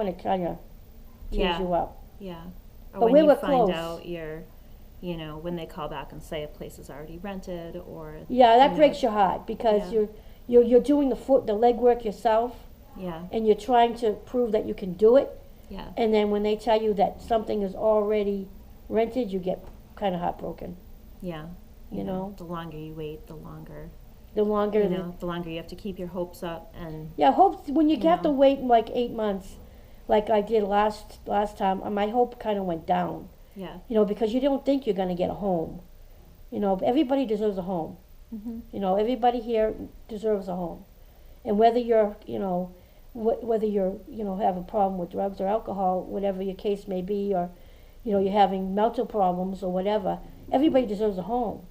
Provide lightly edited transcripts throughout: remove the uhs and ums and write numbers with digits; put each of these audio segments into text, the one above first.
want to kind of tease Yeah. you up. Yeah. Or But when we you were find close. out when they call back and say a place is already rented, or Yeah, that you know, breaks your heart because Yeah. you're doing the legwork yourself, yeah, and you're trying to prove that you can do it. yeah, And then when they tell you that something is already rented, you get kind of heartbroken. yeah. You know, The longer you wait, the longer the longer the longer you have to keep your hopes up, and yeah, hope when you you have to know, wait like 8 months, like I did last time, my hope kind of went down. yeah. Because you don't think you're going to get a home. Everybody deserves a home. Mhm. Everybody here deserves a home. And whether you're, whether you're, have a problem with drugs or alcohol, whatever your case may be, or, you're having mental problems or whatever, everybody deserves a home.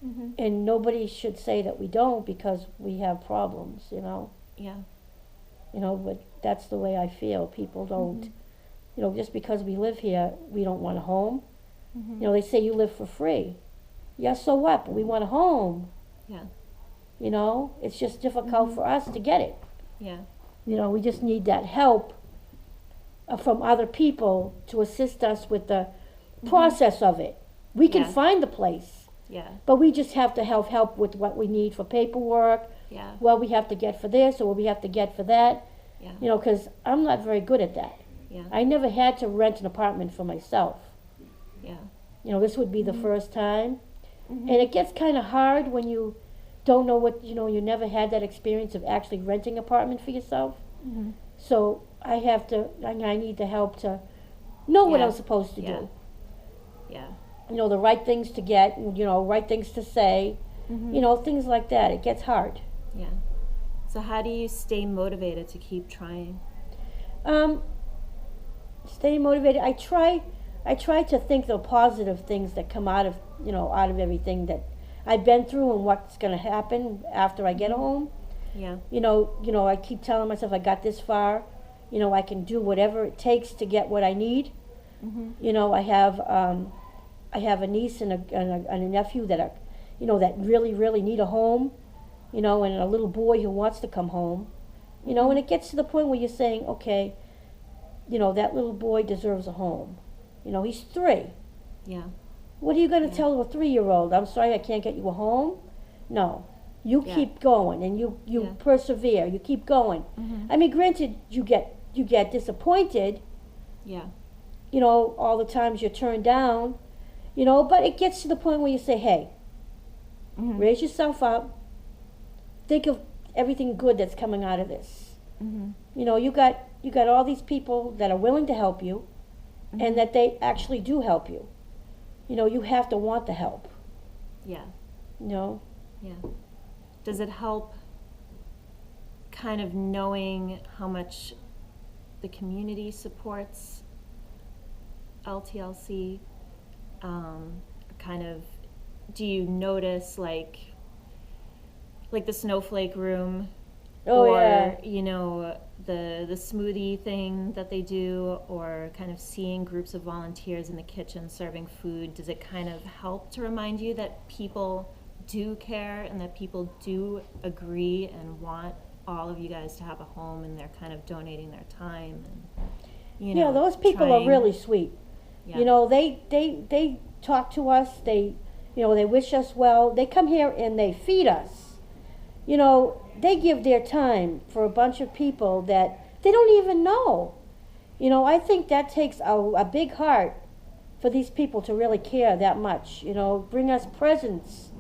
Mhm. And nobody should say that we don't because we have problems. Yeah. But that's the way I feel. People don't, Mhm. just because we live here, we don't want a home. Mhm. They say you live for free. Yeah, so what? But we want a home. Yeah. It's just difficult for us to get it. Yeah. We just need that help from other people to assist us with the process of it. We can Yeah. find the place, Yeah. but we just have to have help with what we need for paperwork, Yeah. what we have to get for this or what we have to get for that. Yeah. Because I'm not very good at that. Yeah. I never had to rent an apartment for myself. Yeah. This would be the first time. Mhm. And it gets kind of hard when you don't know what, you never had that experience of actually renting an apartment for yourself. Mhm. So I need the help to know what Yeah. I'm supposed to Yeah. do. Yeah. The right things to get, right things to say, Mhm. things like that. It gets hard. Yeah. So how do you stay motivated to keep trying? Um, Stay motivated. I try to think the positive things that come out of, out of everything that I've been through and what's going to happen after I get home. Yeah. I keep telling myself I got this far. I can do whatever it takes to get what I need. Mhm. I have a niece and a nephew that are, that really, really need a home, and a little boy who wants to come home, and it gets to the point where you're saying, okay, that little boy deserves a home. He's 3. Yeah. What are you going to Yeah. tell a 3-year-old? I'm sorry, I can't get you a home? No. You Yeah. keep going and you Yeah. persevere. You keep going. Mhm. I mean, granted, you get disappointed, Yeah. all the times you're turned down, but it gets to the point where you say, hey, Mhm. raise yourself up. Think of everything good that's coming out of this. Mhm. You got all these people that are willing to help you, Mhm. and that they actually do help you. You have to want the help. Yeah. Yeah. Does it help kind of knowing how much the community supports LTLC? Kind of, do you notice like the snowflake room, Oh, or yeah. the smoothie thing that they do, or kind of seeing groups of volunteers in the kitchen serving food? Does it kind of help to remind you that people do care and that people do agree and want all of you guys to have a home, and they're kind of donating their time and Yeah, those people trying. are really sweet. Yeah. They talk to us. They wish us well. They come here and they feed us. They give their time for a bunch of people that they don't even know. I think that takes a big heart for these people to really care that much. Bring us presents.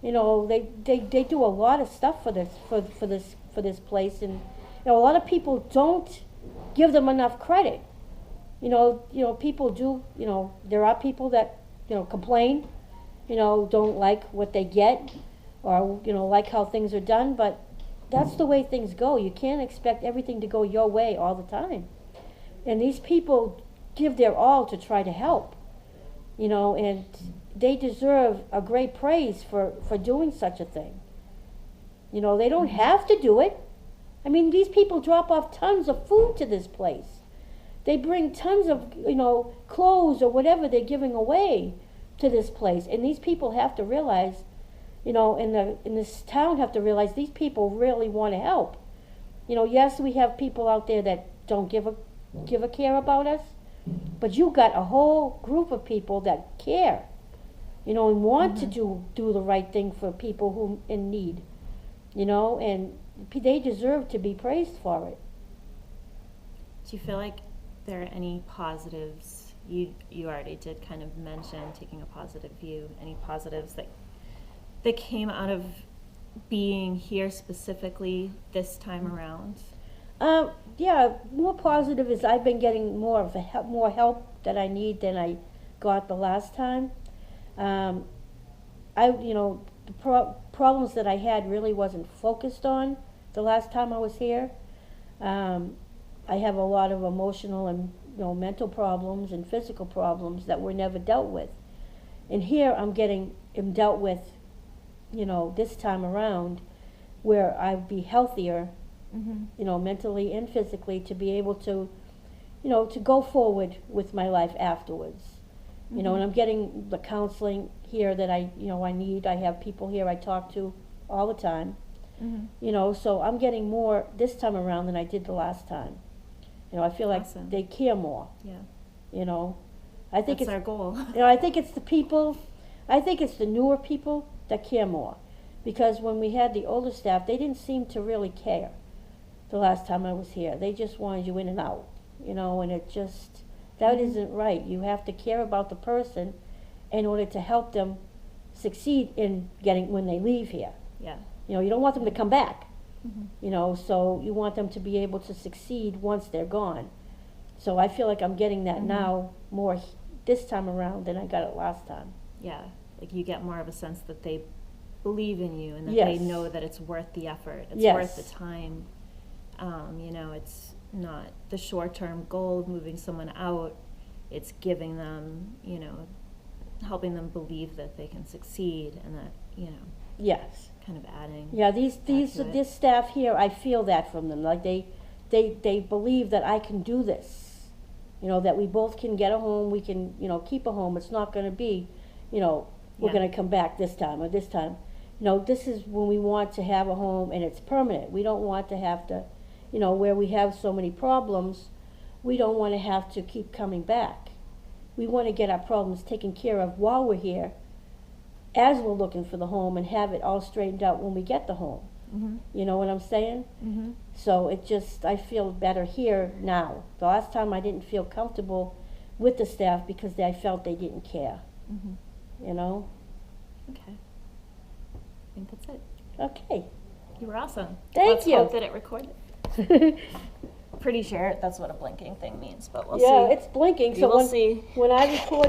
They do a lot of stuff for this place, and a lot of people don't give them enough credit. People do. There are people that complain. Don't like what they get, or like how things are done. But that's the way things go. You can't expect everything to go your way all the time. And these people give their all to try to help. And they deserve a great praise for doing such a thing. They don't have to do it. I mean, these people drop off tons of food to this place. They bring tons of, clothes or whatever they're giving away to this place. And these people have to realize, in this town have to realize these people really want to help. Yes, we have people out there that don't give give a care about us, but you got a whole group of people that care, you know, and want to do the right thing for people who in need, you know, and they deserve to be praised for it. Do you feel like there are any positives? You already did kind of mention taking a positive view. Any positives that came out of being here specifically this time around? Yeah, more positive is I've been getting more help that I need than I got the last time. The problems that I had really wasn't focused on the last time I was here. I have a lot of emotional and mental problems and physical problems that were never dealt with. And here I'm dealt with, this time around, where I'd be healthier, mentally and physically, to be able to, to go forward with my life afterwards. And I'm getting the counseling here that I need. I have people here I talk to all the time. So I'm getting more this time around than I did the last time. I feel like Awesome. they care more. Yeah. I think That's our goal. I think it's the people. I think it's the newer people that care more, because when we had the older staff, they didn't seem to really care. The last time I was here, they just wanted you in and out. And it just that isn't right. You have to care about the person in order to help them succeed in getting when they leave here. Yeah. You don't want them to come back. So you want them to be able to succeed once they're gone. So I feel like I'm getting that now more this time around than I got it last time. Yeah, like you get more of a sense that they believe in you and that Yes. they know that it's worth the effort, it's Yes. worth the time. It's not the short-term goal of moving someone out, it's giving them, helping them believe that they can succeed and that, Yes. kind of adding. Yeah, to it. this staff here, I feel that from them. Like they believe that I can do this. That we both can get a home, we can, keep a home. It's not going to be, we're Yeah. going to come back this time or this time. This is when we want to have a home and it's permanent. We don't want to have to, where we have so many problems, we don't want to have to keep coming back. We want to get our problems taken care of while we're here, as we're looking for the home, and have it all straightened out when we get the home. You know what I'm saying? So I feel better here now. The last time I didn't feel comfortable with the staff because I felt they didn't care. Okay. I think that's it. Okay. You were awesome. Thank you. Let's hope that it recorded. Pretty sure that's what a blinking thing means, but we'll see. Yeah, it's blinking. We So will see. when I record